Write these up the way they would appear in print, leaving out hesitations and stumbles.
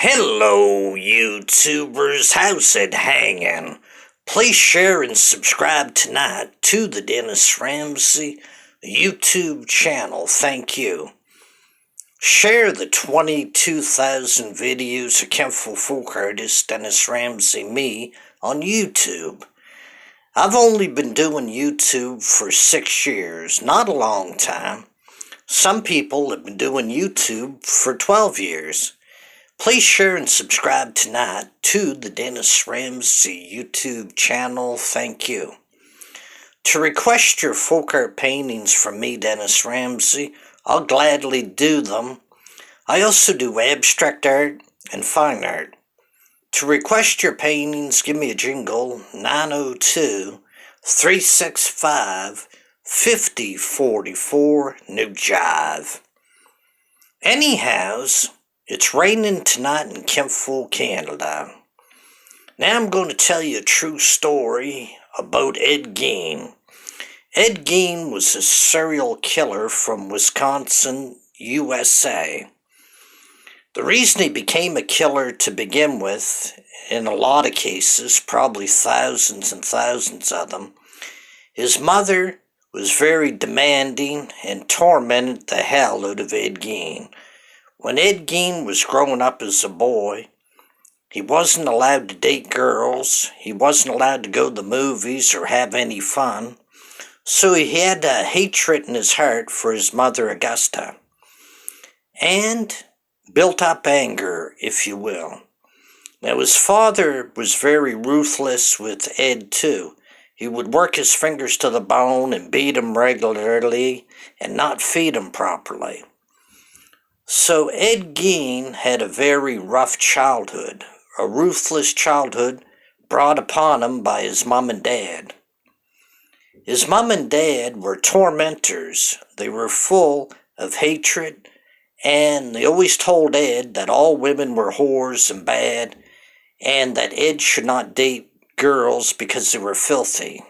Hello, YouTubers. How's it hanging? Please share and subscribe tonight to the Dennis Ramsey YouTube channel. Thank you. Share the 22,000 videos of Kemful folk artist Dennis Ramsey me on YouTube. I've only been doing YouTube for 6 years, not a long time. Some people have been doing YouTube for 12 years. Please share and subscribe tonight to the Dennis Ramsey YouTube channel. Thank you. To request your folk art paintings from me, Dennis Ramsey, I'll gladly do them. I also do abstract art and fine art. To request your paintings, give me a jingle, 902-365-5044, New Jive. Anyhows, it's raining tonight in Kemful, Canada. Now I'm going to tell you a true story about Ed Gein. Ed Gein was a serial killer from Wisconsin, USA. The reason he became a killer to begin with, in a lot of cases, probably thousands and thousands of them, his mother was very demanding and tormented the hell out of Ed Gein. When Ed Gein was growing up as a boy, he wasn't allowed to date girls, he wasn't allowed to go to the movies or have any fun, so he had a hatred in his heart for his mother Augusta, and built up anger, if you will. Now his father was very ruthless with Ed too. He would work his fingers to the bone and beat him regularly and not feed him properly. So Ed Gein had a very rough childhood, a ruthless childhood brought upon him by his mom and dad. His mom and dad were tormentors. They were full of hatred, and they always told Ed that all women were whores and bad, and that Ed should not date girls because they were filthy,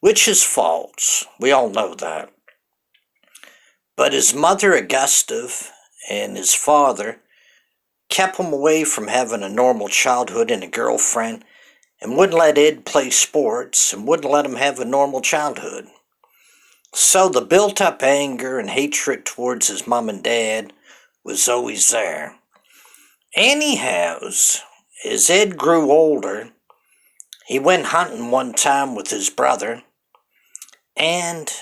which is false. We all know that. But his mother Augusta and his father kept him away from having a normal childhood and a girlfriend, and wouldn't let Ed play sports, and wouldn't let him have a normal childhood. So the built-up anger and hatred towards his mom and dad was always there. Anyhows, as Ed grew older, he went hunting one time with his brother, and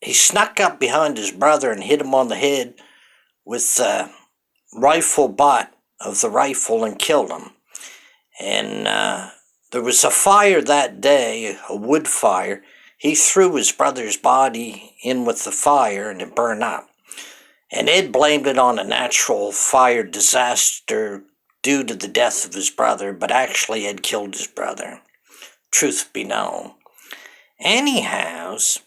he snuck up behind his brother and hit him on the head with the rifle butt of the rifle and killed him. And there was a fire that day, a wood fire. He threw his brother's body in with the fire and it burned up. And Ed blamed it on a natural fire disaster due to the death of his brother, but actually Ed killed his brother. Truth be known. Anyhows,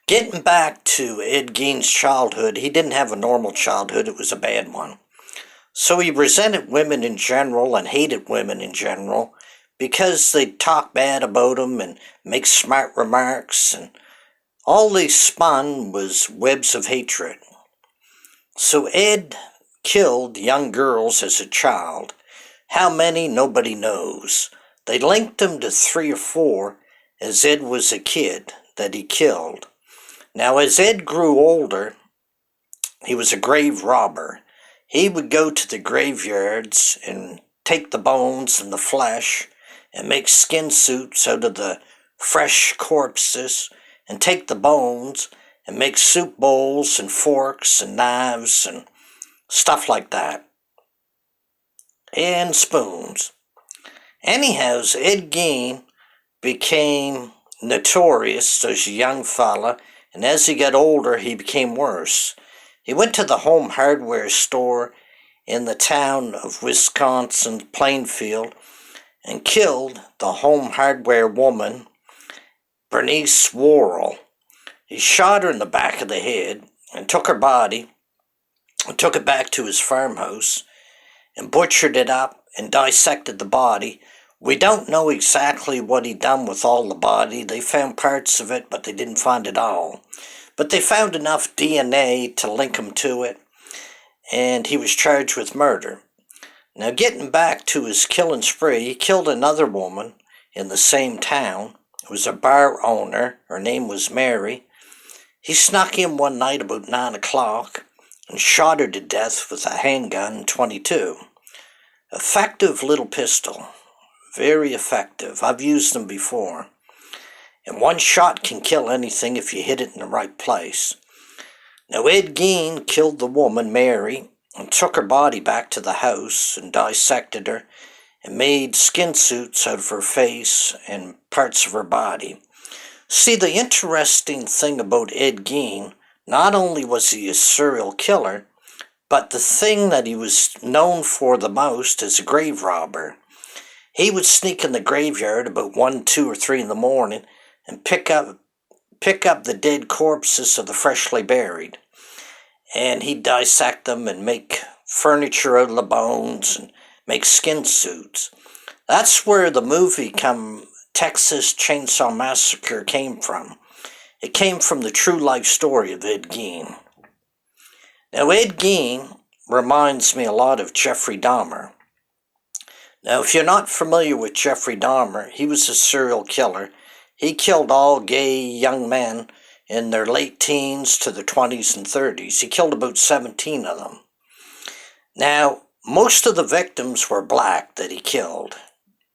getting back to Ed Gein's childhood, he didn't have a normal childhood, it was a bad one. So he resented women in general and hated women in general because they'd talk bad about him and make smart remarks, and all they spun was webs of hatred. So Ed killed young girls as a child. How many, nobody knows. They linked him to 3 or 4 as Ed was a kid that he killed. Now, as Ed grew older, he was a grave robber. He would go to the graveyards and take the bones and the flesh and make skin suits out of the fresh corpses, and take the bones and make soup bowls and forks and knives and stuff like that. And spoons. Anyhow, Ed Gein became notorious as a young fella, and as he got older, he became worse. He went to the home hardware store in the town of Wisconsin, Plainfield, and killed the home hardware woman, Bernice Worrell. He shot her in the back of the head and took her body and took it back to his farmhouse and butchered it up and dissected the body. We don't know exactly what he done with all the body. They found parts of it, but they didn't find it all. But they found enough DNA to link him to it. and he was charged with murder. Now, getting back to his killing spree, he killed another woman in the same town. It was a bar owner. Her name was Mary. He snuck in one night about 9 o'clock and shot her to death with a handgun 22. Effective little pistol. Very effective. I've used them before. And one shot can kill anything if you hit it in the right place. Now, Ed Gein killed the woman, Mary, and took her body back to the house and dissected her and made skin suits out of her face and parts of her body. See, the interesting thing about Ed Gein, not only was he a serial killer, but the thing that he was known for the most is a grave robber. He would sneak in the graveyard about 1, 2, or 3 in the morning and pick up the dead corpses of the freshly buried. And he'd dissect them and make furniture out of the bones and make skin suits. That's where the movie Texas Chainsaw Massacre came from. It came from the true life story of Ed Gein. Now, Ed Gein reminds me a lot of Jeffrey Dahmer. Now, if you're not familiar with Jeffrey Dahmer, he was a serial killer. He killed all gay young men in their late teens to their 20s and 30s. He killed about 17 of them. Now, most of the victims were black that he killed.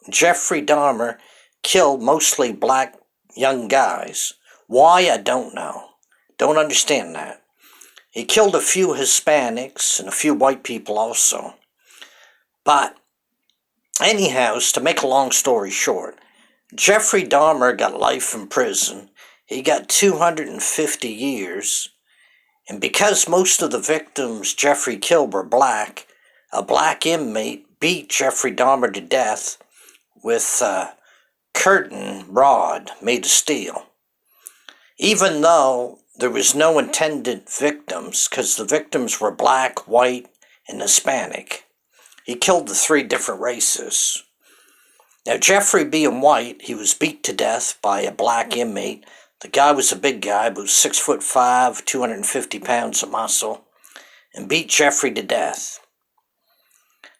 Jeffrey Dahmer killed mostly black young guys. Why, I don't know. Don't understand that. He killed a few Hispanics and a few white people also. But, anyhow, to make a long story short, Jeffrey Dahmer got life in prison. He got 250 years. And because most of the victims Jeffrey killed were black, a black inmate beat Jeffrey Dahmer to death with a curtain rod made of steel. Even though there was no intended victims, because the victims were black, white, and Hispanic. He killed the 3 different races. Now, Jeffrey being white, he was beat to death by a black inmate. The guy was a big guy, about 6'5", 250 pounds of muscle, and beat Jeffrey to death.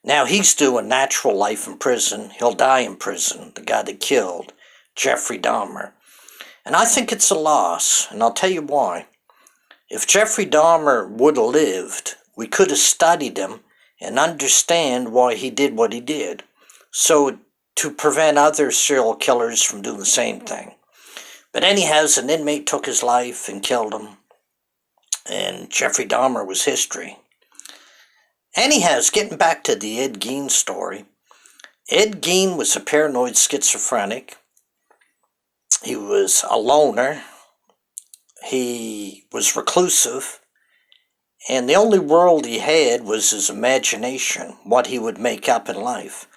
Now he's doing natural life in prison. He'll die in prison, the guy that killed Jeffrey Dahmer. And I think it's a loss, and I'll tell you why. If Jeffrey Dahmer would have lived, we could have studied him and understand why he did what he did, so to prevent other serial killers from doing the same thing. But anyhow, an inmate took his life and killed him, and Jeffrey Dahmer was history. Anyhow, getting back to the Ed Gein story, Ed Gein was a paranoid schizophrenic. He was a loner. He was reclusive. And the only world he had was his imagination, what he would make up in life.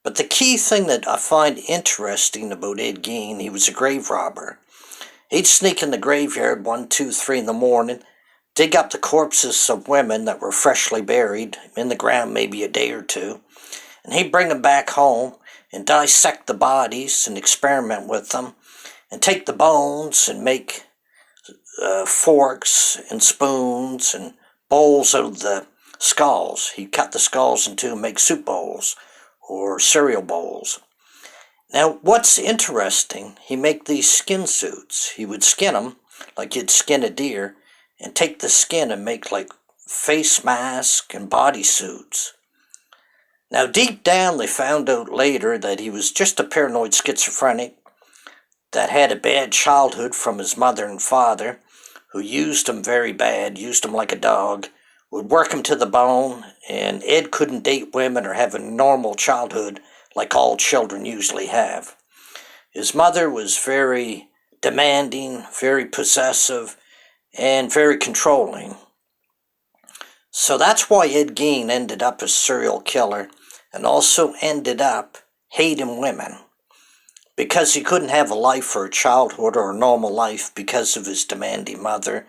But the key thing that I find interesting about Ed Gein, he was a grave robber. He'd sneak in the graveyard 1, 2, 3 in the morning, dig up the corpses of women that were freshly buried in the ground maybe a day or two, and he'd bring them back home and dissect the bodies and experiment with them, and take the bones and make forks and spoons and bowls out of the skulls. He'd cut the skulls in two and make soup bowls or cereal bowls. Now, what's interesting, he'd make these skin suits. He would skin them like you'd skin a deer and take the skin and make like face masks and body suits. Now, deep down, they found out later that he was just a paranoid schizophrenic that had a bad childhood from his mother and father, who used him very bad, used him like a dog, would work him to the bone, and Ed couldn't date women or have a normal childhood like all children usually have. His mother was very demanding, very possessive, and very controlling. So that's why Ed Gein ended up a serial killer and also ended up hating women, because he couldn't have a life or a childhood or a normal life because of his demanding mother,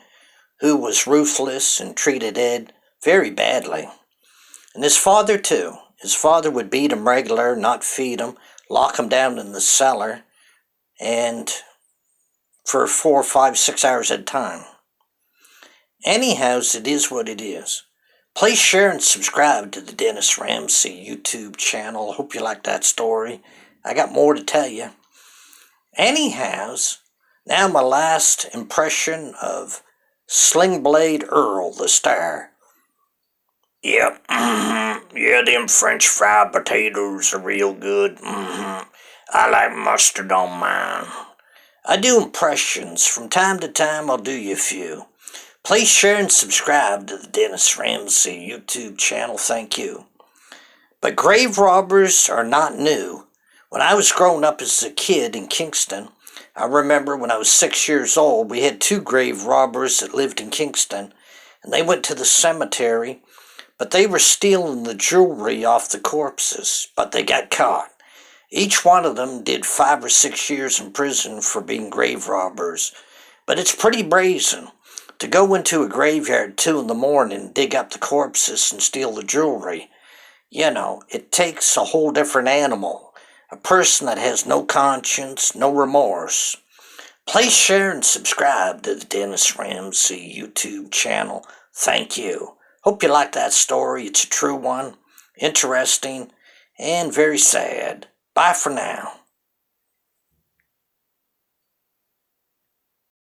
who was ruthless and treated Ed very badly. And his father too. His father would beat him regular, not feed him, lock him down in the cellar, and for 4, 5, 6 hours at a time. Anyhow, it is what it is. Please share and subscribe to the Dennis Ramsey YouTube channel. Hope you like that story. I got more to tell you. Anyhows, now my last impression of Sling Blade Earl, the star. Yep, yeah, them French fried potatoes are real good. I like mustard on mine. I do impressions. From time to time, I'll do you a few. Please share and subscribe to the Dennis Ramsey YouTube channel. Thank you. But grave robbers are not new. When I was growing up as a kid in Kingston, I remember when I was 6 years old, we had two grave robbers that lived in Kingston, and they went to the cemetery, but they were stealing the jewelry off the corpses, but they got caught. Each one of them did 5 or 6 years in prison for being grave robbers, but it's pretty brazen to go into a graveyard at 2 in the morning, dig up the corpses, and steal the jewelry. You know, it takes a whole different animal, a person that has no conscience, no remorse. Please share and subscribe to the Dennis Ramsey YouTube channel. Thank you. Hope you like that story. It's a true one, interesting, and very sad. Bye for now.